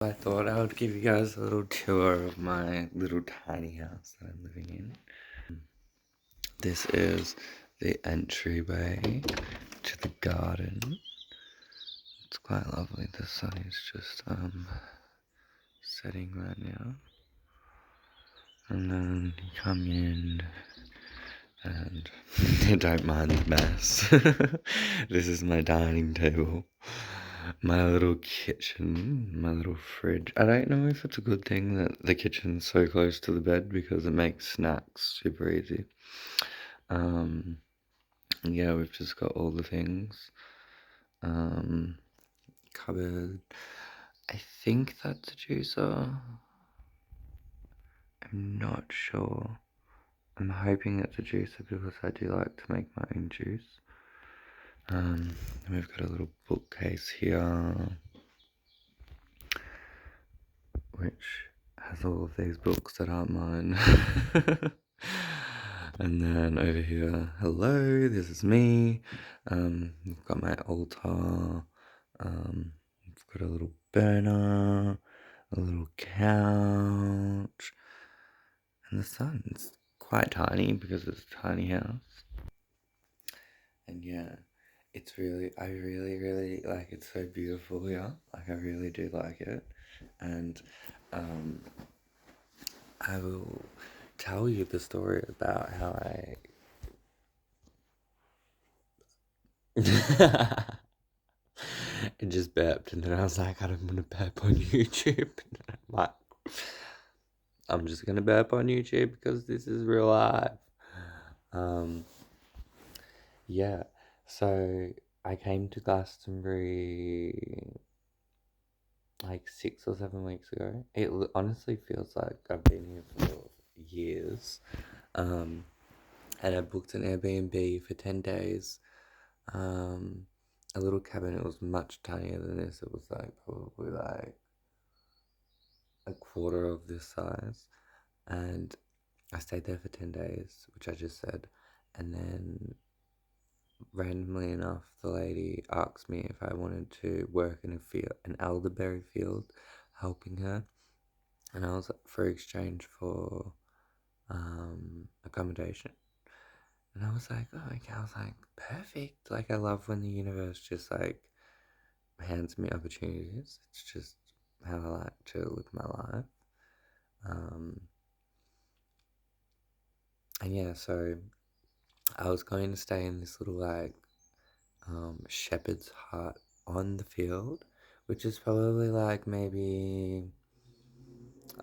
I thought I would give you guys a little tour of my little tiny house that I'm living in. This is the entryway to the garden. It's quite lovely. The sun is just setting right now. And then you come in and don't mind the mess. This is my dining table. My little kitchen, my little fridge. I don't know if it's a good thing that the kitchen's so close to the bed because it makes snacks super easy. Yeah, we've just got all the things. Cupboard. I think that's a juicer. I'm not sure. I'm hoping it's a juicer because I do like to make my own juice. And we've got a little bookcase here, which has all of these books that aren't mine. And then over here, hello, this is me. We've got my altar. We've got a little burner, a little couch, and the sun's quite tiny because it's a tiny house. And yeah, I really like it's so beautiful here. Like I really do like it. And I will tell you the story about how I it just burped, and then I was like, I don't want to burp on YouTube. And then I'm like, I'm just gonna burp on YouTube because this is real life. Yeah, so I came to Glastonbury like 6 or 7 weeks ago. It honestly feels like I've been here for years. And I booked an Airbnb for 10 days. A little cabin. It was much tinier than this. It was like probably like a quarter of this size. And I stayed there for 10 days, which I just said. And then randomly enough, the lady asked me if I wanted to work in a field, an elderberry field, helping her. And I was for exchange for accommodation. And I was like, oh, okay. I was like, perfect. Like, I love when the universe just like hands me opportunities. It's just how I like to live my life. And yeah, so I was going to stay in this little like shepherd's hut on the field, which is probably like maybe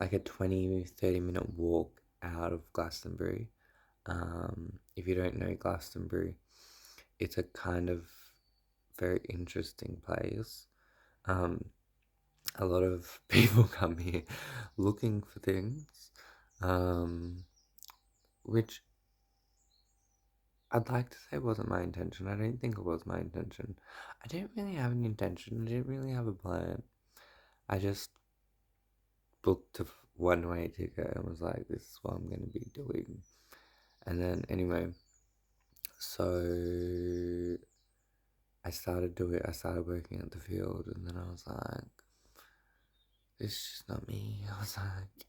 like a 20-30 minute walk out of Glastonbury. If you don't know Glastonbury, it's a kind of very interesting place. A lot of people come here looking for things, which I'd like to say wasn't my intention. I don't think it was my intention. I didn't really have an intention. I didn't really have a plan. I just booked a one-way ticket and was like, this is what I'm going to be doing. And then, anyway, so I started working at the field, and then I was like, this is just not me. I was like,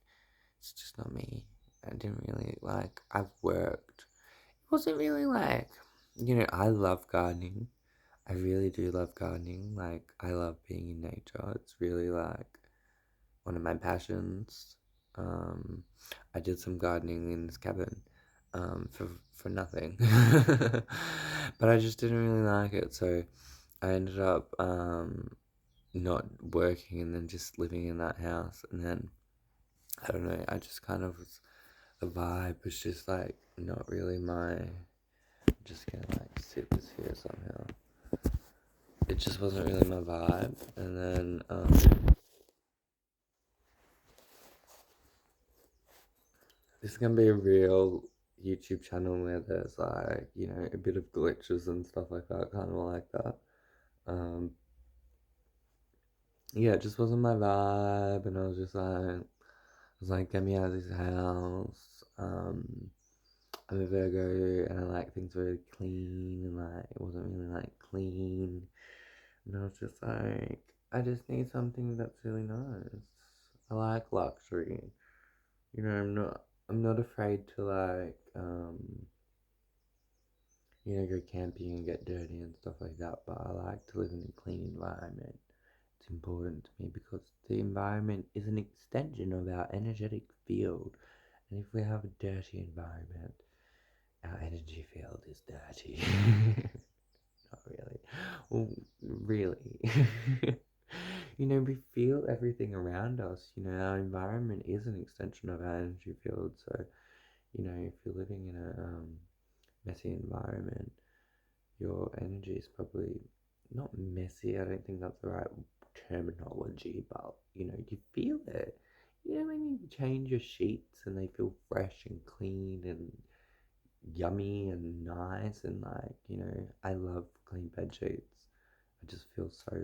it's just not me. I didn't really like, I've worked. It wasn't really like, I love gardening. I really do love gardening. Like, I love being in nature. It's really like one of my passions. I did some gardening in this cabin, for nothing, but I just didn't really like it. So I ended up not working and then just living in that house. And then I don't know. I just kind of the vibe was just like not really my. I'm just gonna like sit this here somehow. It just wasn't really my vibe. And then this is gonna be a real YouTube channel where there's like, a bit of glitches and stuff like that, kind of like that. Um, yeah, it just wasn't my vibe, and I was like, get me out of this house. I'm a Virgo, and I like things very clean, and like it wasn't really like clean, and I was just like, I just need something that's really nice. I like luxury. You know, I'm not afraid to go camping and get dirty and stuff like that, but I like to live in a clean environment. It's important to me because the environment is an extension of our energetic field. And if we have a dirty environment, our energy field is dirty. Not really. Well, really. We feel everything around us. Our environment is an extension of our energy field. So, if you're living in a messy environment, your energy is probably not messy. I don't think that's the right terminology, but you feel it. When you change your sheets and they feel fresh and clean and yummy and nice, and I love clean bed sheets. I just feel so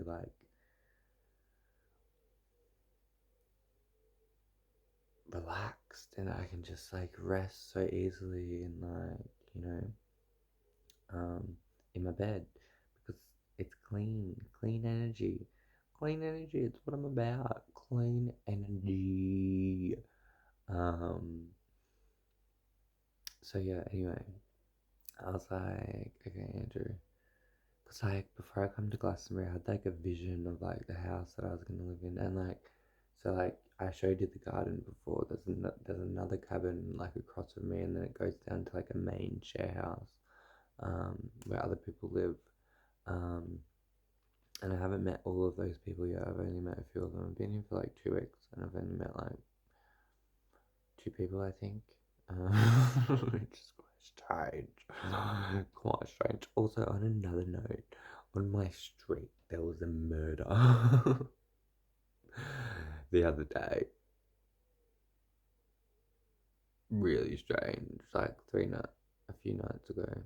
relaxed, and I can just rest so easily and you know um in my bed because it's clean energy. Clean energy, it's what I'm about. Clean energy. Um so yeah, anyway, I was like, okay, Andrew, because before I come to Glastonbury, I had a vision of the house that I was gonna live in, and I showed you the garden before. There's another cabin across from me, and then it goes down to a main share house, where other people live. Um, and I haven't met all of those people yet. I've only met a few of them. I've been here for 2 weeks, and I've only met two people, I think. Which is quite strange. Quite strange. Also, on another note, on my street there was a murder the other day. Really strange. A few nights ago.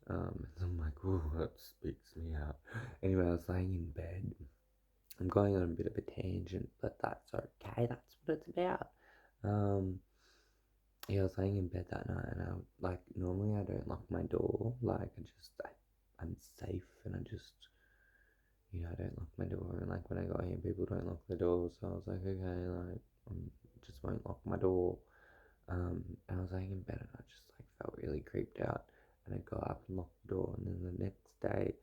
And I'm like, oh, that speaks me out. Anyway, I was laying in bed. I'm going on a bit of a tangent, but that's okay. That's what it's about. Um, yeah, I was laying in bed that night, and normally I don't lock my door. I'm safe, and I don't lock my door. And when I got here, people don't lock the door, so I was like, okay, just won't lock my door. And I was laying in bed, and I just felt really creeped out, and I got up and locked the door. And then the next day, I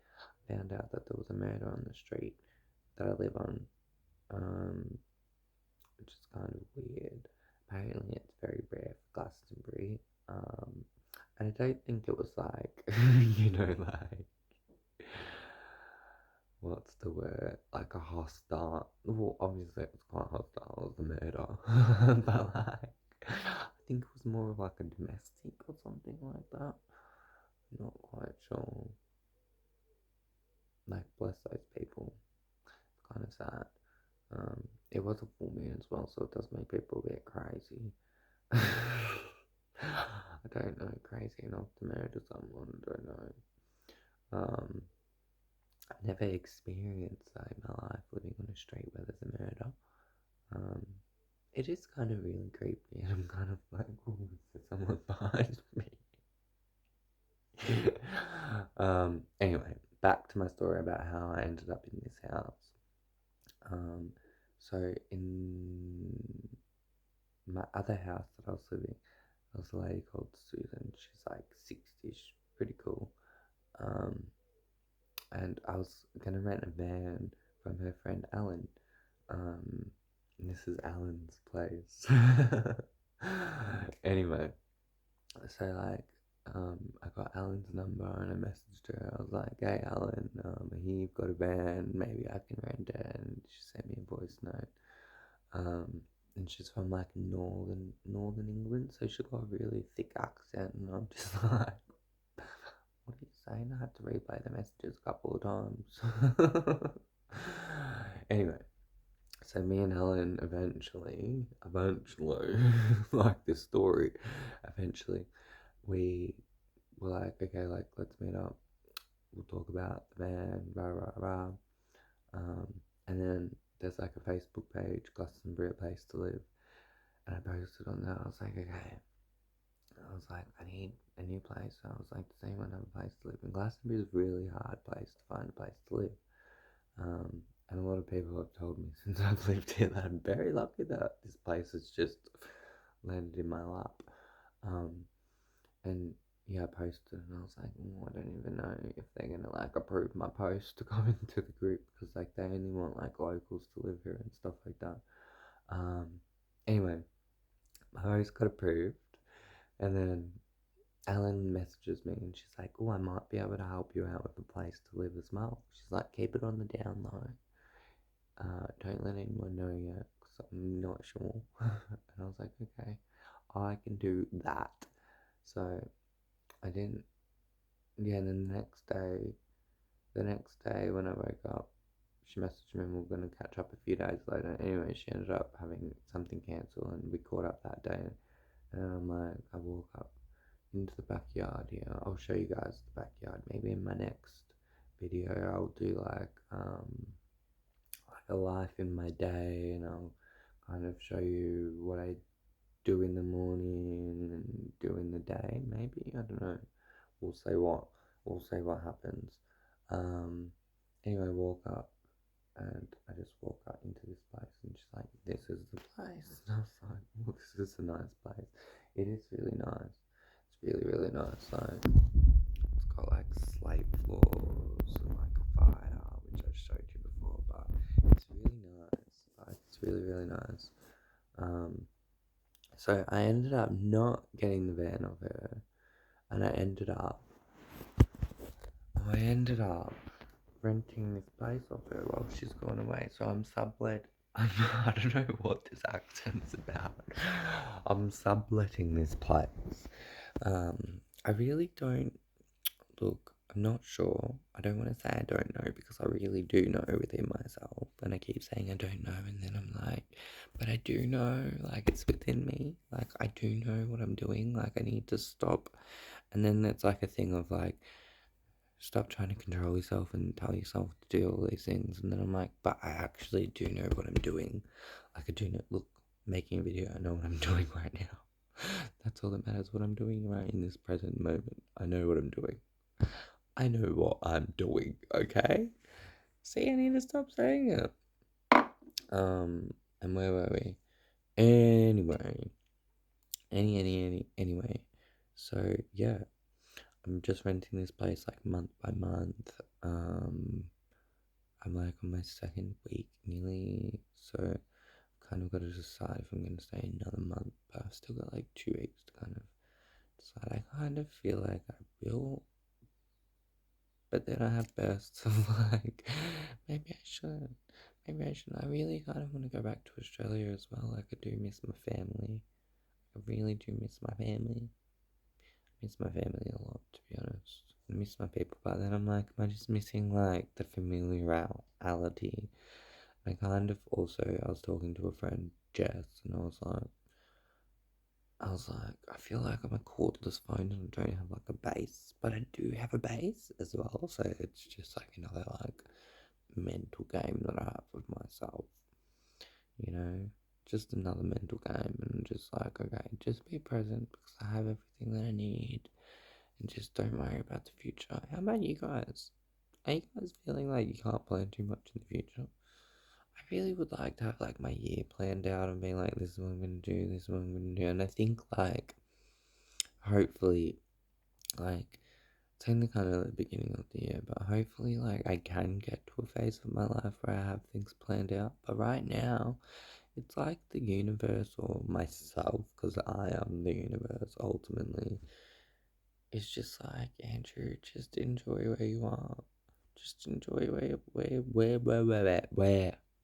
found out that there was a murder on the street that I live on. Um, which is kind of weird. Apparently, it's very rare for Glastonbury. And I don't think it was what's the word? Like a hostile. Well, obviously it was quite hostile. It was a murder, but I think it was more of a domestic or something like that. Not quite sure. Bless those people. It's kind of sad. It was a full moon as well, so it does make people a bit crazy. I don't know, crazy enough to murder someone. I don't know. Um, I've never experienced that in my life, living on a street where there's a murder. Um, it is kind of really creepy, and I'm kind of like, oh, is there someone behind me? Anyway, back to my story about how I ended up in this house. So in my other house that I was living, there was a lady called Susan. She's 60ish, pretty cool. Um, and I was gonna rent a van from her friend Alan. And this is Alan's place. Anyway, so I got Alan's number and I messaged her. I was like, "Hey, Alan, you've got a van. Maybe I can rent it." And she sent me a voice note. And she's from northern England, so she got a really thick accent, and I'm just like, what are you saying? I had to replay the messages a couple of times. Anyway, so me and Helen eventually, like this story, eventually we were like, okay, let's meet up. We'll talk about the van, rah rah rah. And then there's a Facebook page, Glastonbury, a place to live, and I posted on that. I was like, okay. I was like, I need a new place. So I was like, does anyone have a place to live? And Glastonbury is a really hard place to find a place to live. And a lot of people have told me since I've lived here that I'm very lucky that this place has just landed in my lap. Um, and yeah, I posted and I was like, oh, I don't even know if they're gonna like approve my post to go into the group because like they only want like locals to live here and stuff like that. Um, anyway, my post got approved, and then Ellen messages me and she's like, oh, I might be able to help you out with a place to live as well. She's like, keep it on the down low. Don't let anyone know yet because I'm not sure. And I was like, okay, I can do that. So I didn't. Yeah, and then the next day when I woke up, she messaged me and we are going to catch up a few days later. Anyway, she ended up having something cancel and we caught up that day. And I'm like, I walk up into the backyard here. I'll show you guys the backyard. Maybe in my next video, I'll do like a life in my day, and I'll kind of show you what I do in the morning and do in the day. Maybe I don't know. We'll see what happens. Um, anyway, I walk up and I just walk out into this place, and she's like, "This is the place." And I was like, "Oh, this is a nice place. It is really nice. It's really really nice. Like it's got like slate floors and like a fire, which I showed you before, but it's really nice. Like it's really really nice. Um, so I ended up not getting the van of her, and I ended up renting this place off her while she's gone away. So I'm sublet. I don't know what this accent's about. I'm subletting this place. I really don't look. I'm not sure. I don't want to say I don't know because I really do know within myself. And I keep saying I don't know, and then I'm like, but I do know. Like it's within me. Like I do know what I'm doing. Like I need to stop. And then it's like a thing of like, stop trying to control yourself and tell yourself to do all these things. And then I'm like, but I actually do know what I'm doing. Like I do know, look, making a video, I know what I'm doing right now. That's all that matters, what I'm doing right in this present moment. I know what I'm doing. I know what I'm doing, okay? See, I need to stop saying it. And where were we? Anyway. Anyway. So, yeah. I'm just renting this place like month by month. I'm like on my second week nearly, so I've kind of got to decide if I'm going to stay another month, but I've still got like 2 weeks to kind of decide. I kind of feel like I will, but then I have bursts of like, maybe I should, maybe I shouldn't. I really kind of want to go back to Australia as well. Like I do miss my family. I really do miss my family. I miss my family a lot, to be honest. I miss my people, but then I'm like, am I just missing like the familiarity? I kind of also, I was talking to a friend, Jess, and I was like, I feel like I'm a cordless phone and I don't have like a base, but I do have a base as well. So it's just like another like mental game that I have with myself, you know, just another mental game, and just like, okay, just be present because I have everything that I need, and just don't worry about the future. How about you guys? Are you guys feeling like you can't plan too much in the future? I really would like to have like my year planned out and be like, this is what I'm gonna do, this is what I'm gonna do. And I think like hopefully like it's only kind of the beginning of the year, but hopefully like I can get to a phase of my life where I have things planned out. But right now it's like the universe or myself, because I am the universe ultimately. It's just like, Andrew, just enjoy where you are. Just enjoy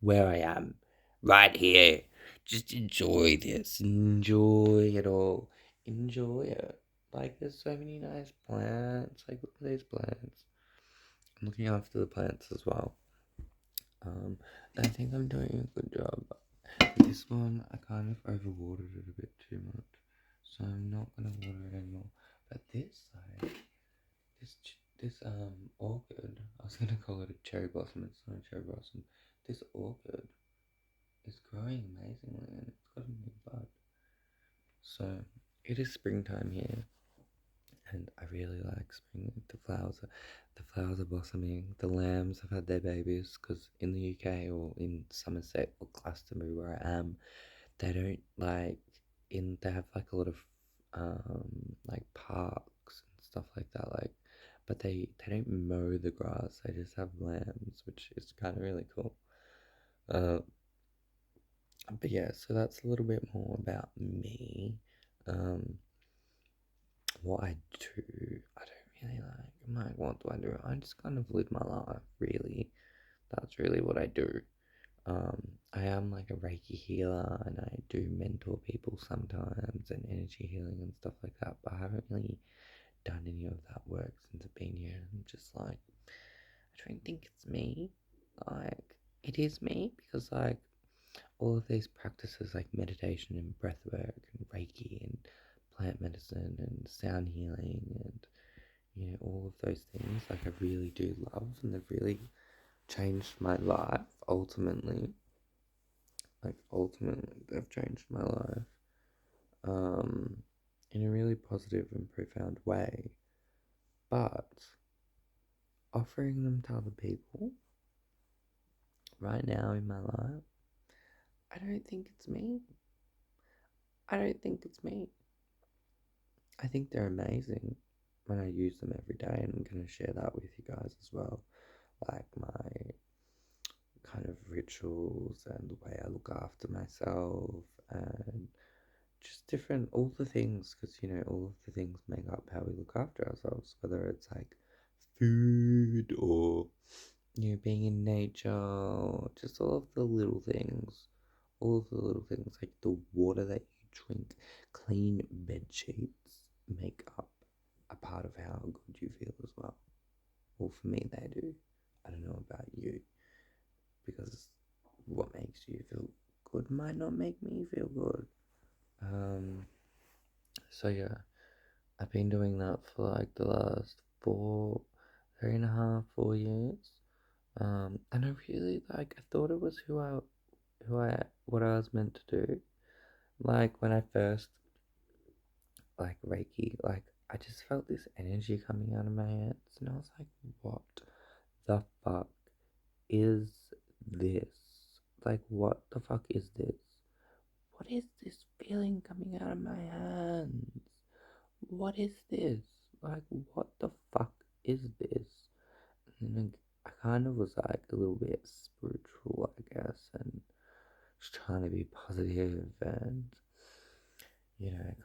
where I am. Right here. Just enjoy this. Enjoy it all. Enjoy it. Like there's so many nice plants. Like look at these plants. I'm looking after the plants as well. I think I'm doing a good job. This one I kind of overwatered it a bit too much. So I'm not gonna water it anymore. But this side, this orchid, I was gonna call it a cherry blossom, it's not a cherry blossom. This orchid is growing amazingly and it's got a new bud. So it is springtime here, and I really like spring. The flowers are blossoming. The lambs have had their babies because in the UK or in Somerset or Glastonbury where I am, they don't like they have like a lot of like parks and stuff like that. Like, but they don't mow the grass. They just have lambs, which is kind of really cool. Uh, but yeah, so that's a little bit more about me. Um, what I do, I don't really like. I'm like, what do I do? I just kind of live my life, really. That's really what I do. I am like a Reiki healer and I do mentor people sometimes and energy healing and stuff like that, but I haven't really done any of that work since I've been here. I'm just like, I don't think it's me. Like, it is me because, like, all of these practices like meditation and breath work and Reiki and plant medicine and sound healing and all of those things like I really do love and they've really changed my life ultimately. Like ultimately they've changed my life um in a really positive and profound way. But offering them to other people right now in my life, I don't think it's me. I don't think it's me. I think they're amazing when I use them every day, and I'm going to share that with you guys as well. Like my kind of rituals and the way I look after myself, and just different, all the things, because all of the things make up how we look after ourselves, whether it's like food or being in nature, or just all of the little things, all of the little things like the water that you drink, clean bed sheets make up a part of how good you feel as well. Well, for me, they do. I don't know about you, because what makes you feel good might not make me feel good. So yeah, I've been doing that for like the last 4 and a half, 4 years. And I really I thought it was what I was meant to do. Like when I first like Reiki, like I just felt this energy coming out of my hands, and I was like, what the fuck is this? Like, what the fuck is this? What is this feeling coming out of my hands? What is this? Like, what the fuck is this? And then I kind of was like a little bit spiritual, I guess, and just trying to be positive and,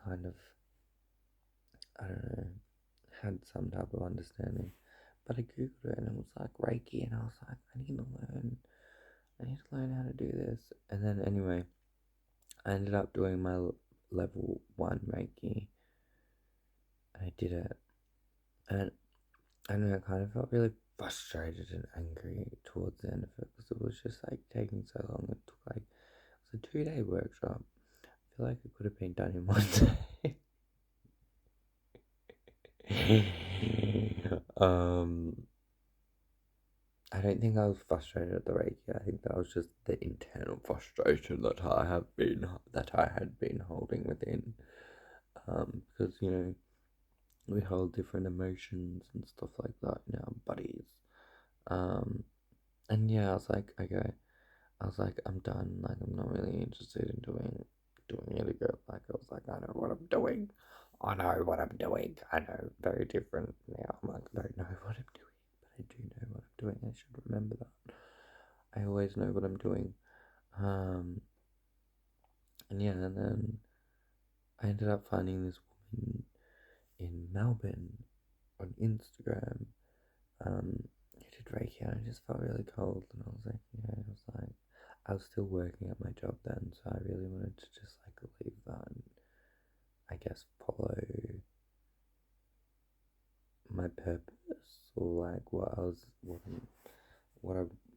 kind of, I don't know, had some type of understanding. But I googled it and it was like Reiki, and I was like, I need to learn how to do this. And then anyway, I ended up doing my level 1 Reiki, and I did it. And I don't know, I kind of felt really frustrated and angry towards the end of it because it was just like taking so long. It took like, it was a 2-day workshop. I feel like it could have been done in one day. I don't think I was frustrated at the Reiki. I think that was just the internal frustration that I had been holding within. Because we hold different emotions and stuff like that in our bodies. And yeah, I was like, okay. I was like, I'm done. Like, I'm not really interested in doing it again. Like, I was like, I know what I'm doing. I know what I'm doing. I know, very different now. I'm like, I don't know what I'm doing, but I do know what I'm doing. I should remember that. I always know what I'm doing. Um, and yeah, and then I ended up finding this woman in Melbourne on Instagram. Who did Reiki, and I just felt really cold, and I was like, I was still working at my job then, so I really wanted to just like leave that and I guess follow my purpose or like what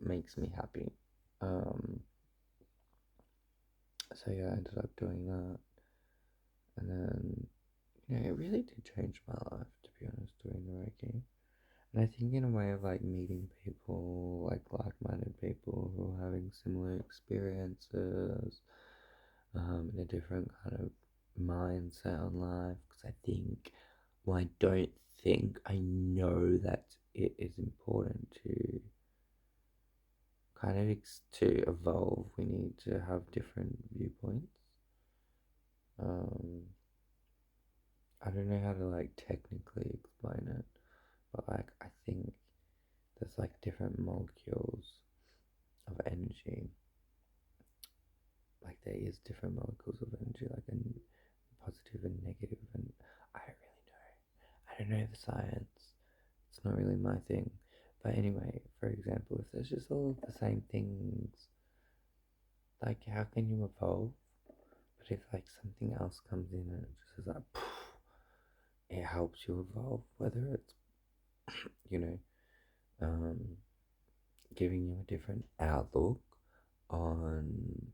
makes me happy. Um, so yeah, I ended up doing that, and then it really did change my life, to be honest, doing the Reiki. And I think in a way of like meeting people, like like-minded people who are having similar experiences, in a different kind of mindset on life. Because I think well, I don't think I know that it is important to kind of to evolve. We need to have different viewpoints. Um, I don't know how to like technically explain it, but like I think there's like different molecules of energy. Like there is different molecules of energy, like a positive and negative, and I don't really know. I don't know the science. It's not really my thing. But anyway, for example, if there's just all of the same things, like how can you evolve? But if like something else comes in and it just is like, it helps you evolve, whether it's you know, um, giving you a different outlook on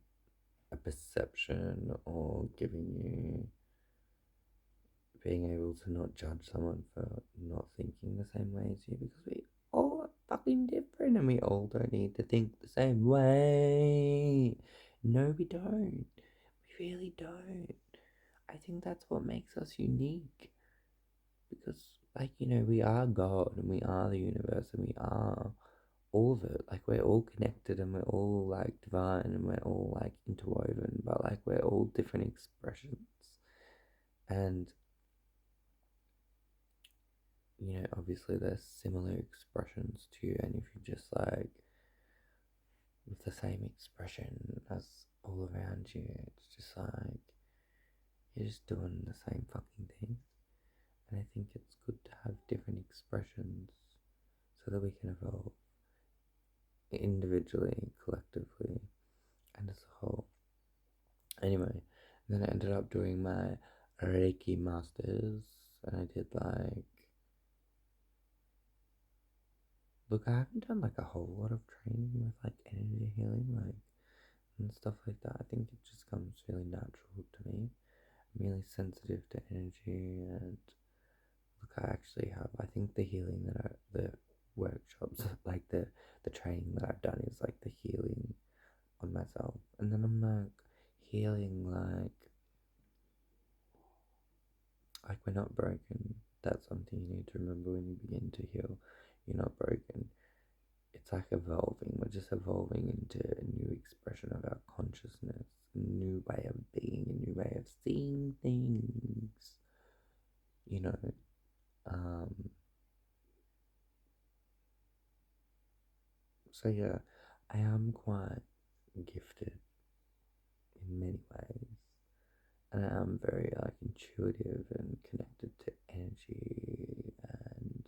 a perception or giving you being able to not judge someone for not thinking the same way as you because we all are fucking different and we all don't need to think the same way. No, we don't. We really don't. I think that's what makes us unique because, like, we are God and we are the universe and we are all of it. Like, we're all connected and we're all, like, divine and we're all, like, interwoven, but, like, we're all different expressions. And obviously there's similar expressions too, and if you just like with the same expression as all around you, it's just like you're just doing the same fucking thing. And I think it's good to have different expressions so that we can evolve individually, collectively, and as a whole. Anyway, then I ended up doing my Reiki Masters, and I did like look, I haven't done like a whole lot of training with like energy healing, like and stuff like that. I think it just comes really natural to me. I'm really sensitive to energy, and look, I actually have. I think the healing the workshops, like the training that I've done is like the healing on myself, and then I'm like healing like we're not broken. That's something you need to remember when you begin to heal. You're not broken. It's like evolving. We're just evolving into a new expression of our consciousness, a new way of being, a new way of seeing things. You know, um, so yeah, I am quite gifted in many ways, and I am very like intuitive and connected to energy and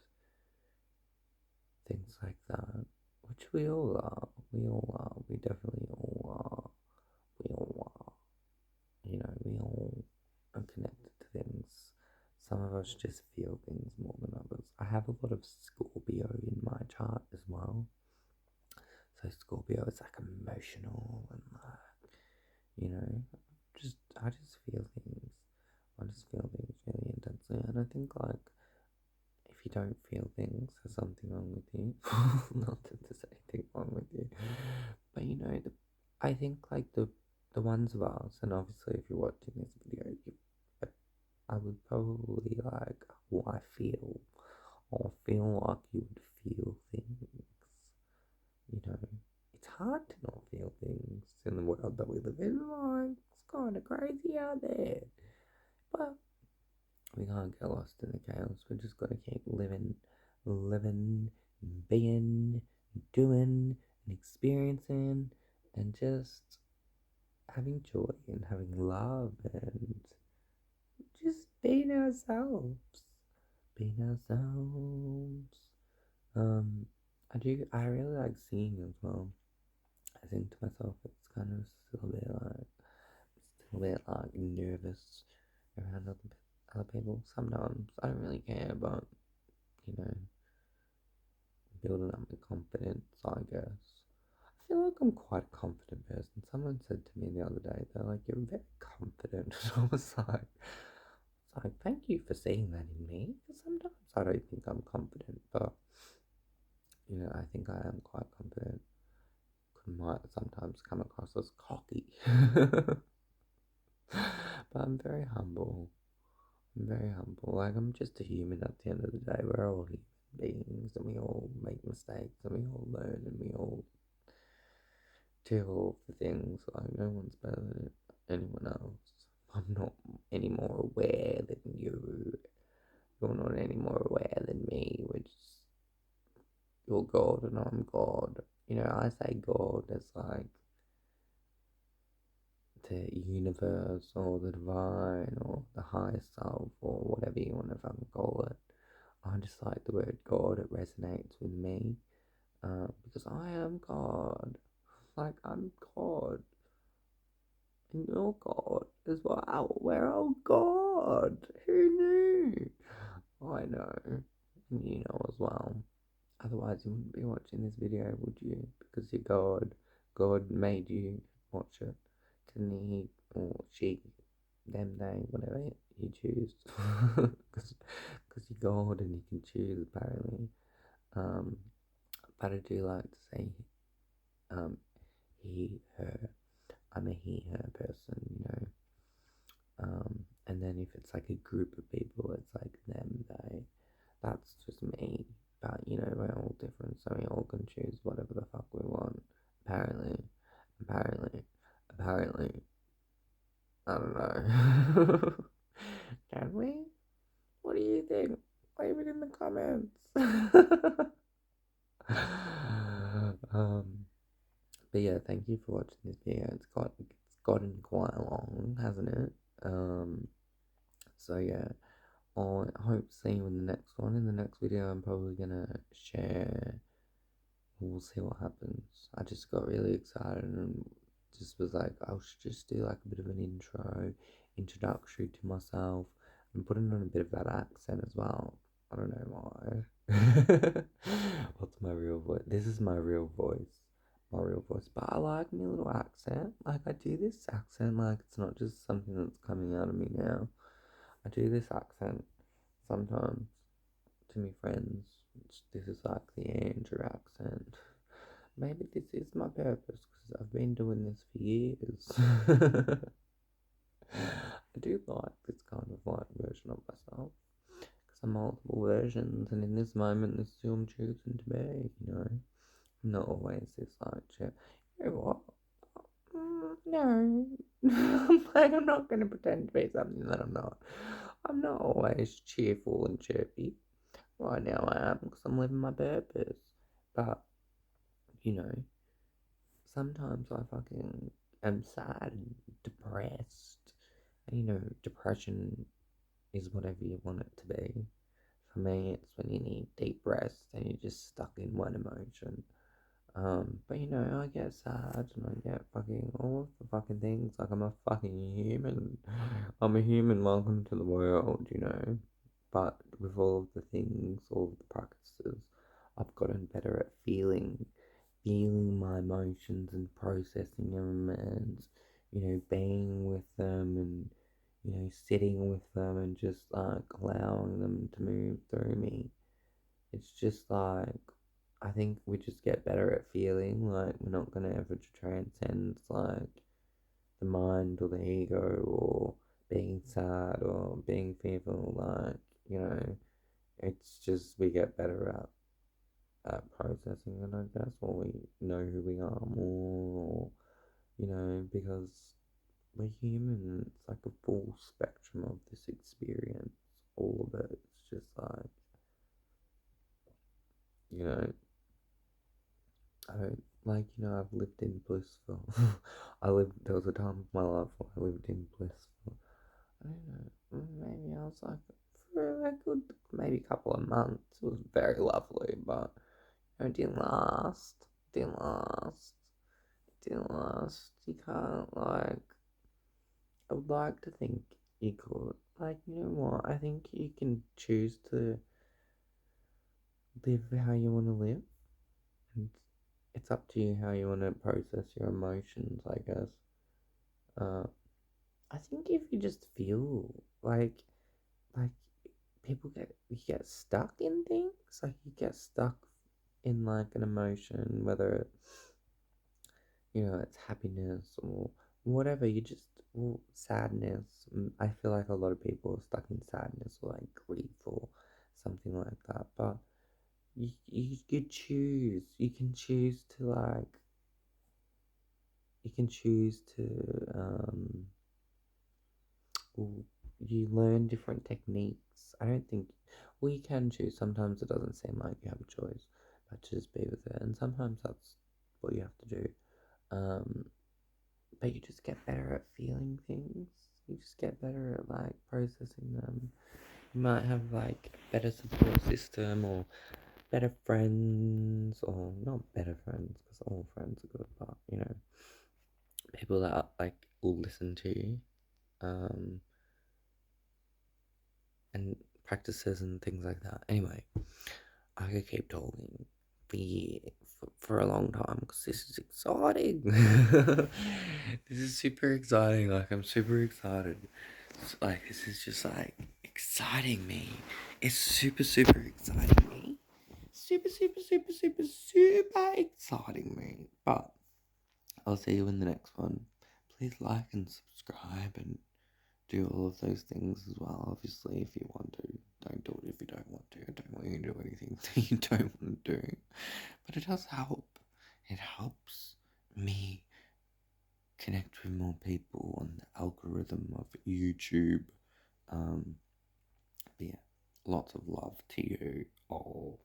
things like that, which we all are. We all are. We definitely all are. We all are. We all are connected to things. Some of us just feel things more than others. I have a lot of Scorpio in my chart as well. So Scorpio is like emotional and like, I just feel things. I just feel things really intensely. And I think like if you don't feel things, there's something wrong with you. Not that there's anything wrong with you. But I think like the ones of us, and obviously if you're watching this video, I would probably like, I feel, or feel like you would feel things. It's hard to not feel things in the world that we live in. Like, it's kind of crazy out there. But we can't get lost in the chaos. We just gotta keep living, being, doing, and experiencing, and just having joy and having love and just being ourselves. Being ourselves. I really like singing as well. I think to myself, it's kind of still a bit like nervous around other people. Sometimes I don't really care, but you know, building up my confidence, I guess. I feel like I'm quite a confident person. Someone said to me the other day, they're like, "You're very confident." And I was like, thank you for seeing that in me. Because sometimes I don't think I'm confident, but I think I am quite confident. Might sometimes come across as cocky, but I'm very humble. I'm very humble. Like, I'm just a human at the end of the day. We're all human beings and we all make mistakes and we all learn and we all deal with things. Like, no one's better than anyone else. I'm not any more aware than you. You're not any more aware than me. We're just, you're God and I'm God. You know, I say God as like the universe or the divine or the highest self or whatever you want to fucking call it. I just like the word God, it resonates with me because I am God. Like, I'm God. And you're God as well. We're all God. Who knew? I know. And you know as well. Otherwise, you wouldn't be watching this video, would you? Because you're God. God made you watch it. Didn't he? Or she, them, they, whatever you choose. Because you're God and you can choose, apparently. Um, but I do like to say um, he, her. I'm a he, her person, you know. And then if it's like a group of people, it's like them, they. That's just me. But you know, we're all different, so we all can choose whatever the fuck we want. Apparently, apparently, apparently. I don't know. Can we? What do you think? Leave it in the comments. um, but yeah, thank you for watching this video. It's gotten quite long, hasn't it? So yeah, I hope to see you in the next one. In the next video, I'm probably gonna share. We'll see what happens. I just got really excited and just was like, I should just do like a bit of an introductory to myself, and putting on a bit of that accent as well. I don't know why. What's my real voice? This is my real voice. My real voice. But I like my little accent. Like, I do this accent, like, it's not just something that's coming out of me now. I do this accent sometimes to my friends. This is like the Andrew accent. Maybe this is my purpose because I've been doing this for years. I do like this kind of like version of myself because I'm multiple versions, and in this moment, this is who I'm choosing to be. You know, I'm not always this like, you know what? No, like, I'm not going to pretend to be something that I'm not. I'm not always cheerful and chirpy. Right now I am because I'm living my purpose. But, you know, sometimes I fucking am sad and depressed. And, you know, depression is whatever you want it to be. For me, it's when you need deep rest and you're just stuck in one emotion. But you know, I get sad and I get fucking all of the fucking things. Like, I'm a fucking human. I'm a human. Welcome to the world, you know. But with all of the things, all of the practices, I've gotten better at feeling my emotions and processing them, and you know, being with them, and you know, sitting with them and just like allowing them to move through me. It's just like, I think we just get better at feeling. Like, we're not gonna ever transcend like the mind or the ego or being sad or being fearful. Like, you know, it's just we get better at processing it, I guess, or we know who we are more, or you know, because we're human. It's like a full spectrum of this experience. All of it. It's just like, you know, I don't, like, you know, I've lived in blissful. There was a time of my life where I lived in blissful. I don't know, maybe I was like, for a good, maybe couple of months. It was very lovely, but you know, it didn't last. Didn't last. Didn't last. You can't, like, I would like to think you could. Like, you know what? I think you can choose to live how you want to live. And it's up to you how you want to process your emotions, I guess. Uh, I think if you just feel like people you get stuck in things, like you get stuck in like an emotion, whether you know it's happiness or whatever, you just, well, sadness. I feel like a lot of people are stuck in sadness or like grief or something like that. But you choose. You can choose to well, you learn different techniques. I don't think, well, you can choose. Sometimes it doesn't seem like you have a choice, but to just be with it. And sometimes that's what you have to do. Um, but you just get better at feeling things. You just get better at like processing them. You might have like a better support system or better friends, or not better friends because all friends are good, but you know, people that like will listen to you. Um, and practices and things like that. Anyway, I could keep talking for a long time because this is exciting. This is super exciting. Like, I'm super excited. Like, this is just like exciting me. It's super, super exciting me. Super, super, super, super, super exciting me. But I'll see you in the next one. Please like and subscribe and do all of those things as well. Obviously, if you want to, don't do it if you don't want to. I don't want you to do anything that you don't want to do. But it does help. It helps me connect with more people on the algorithm of YouTube. But yeah, lots of love to you all.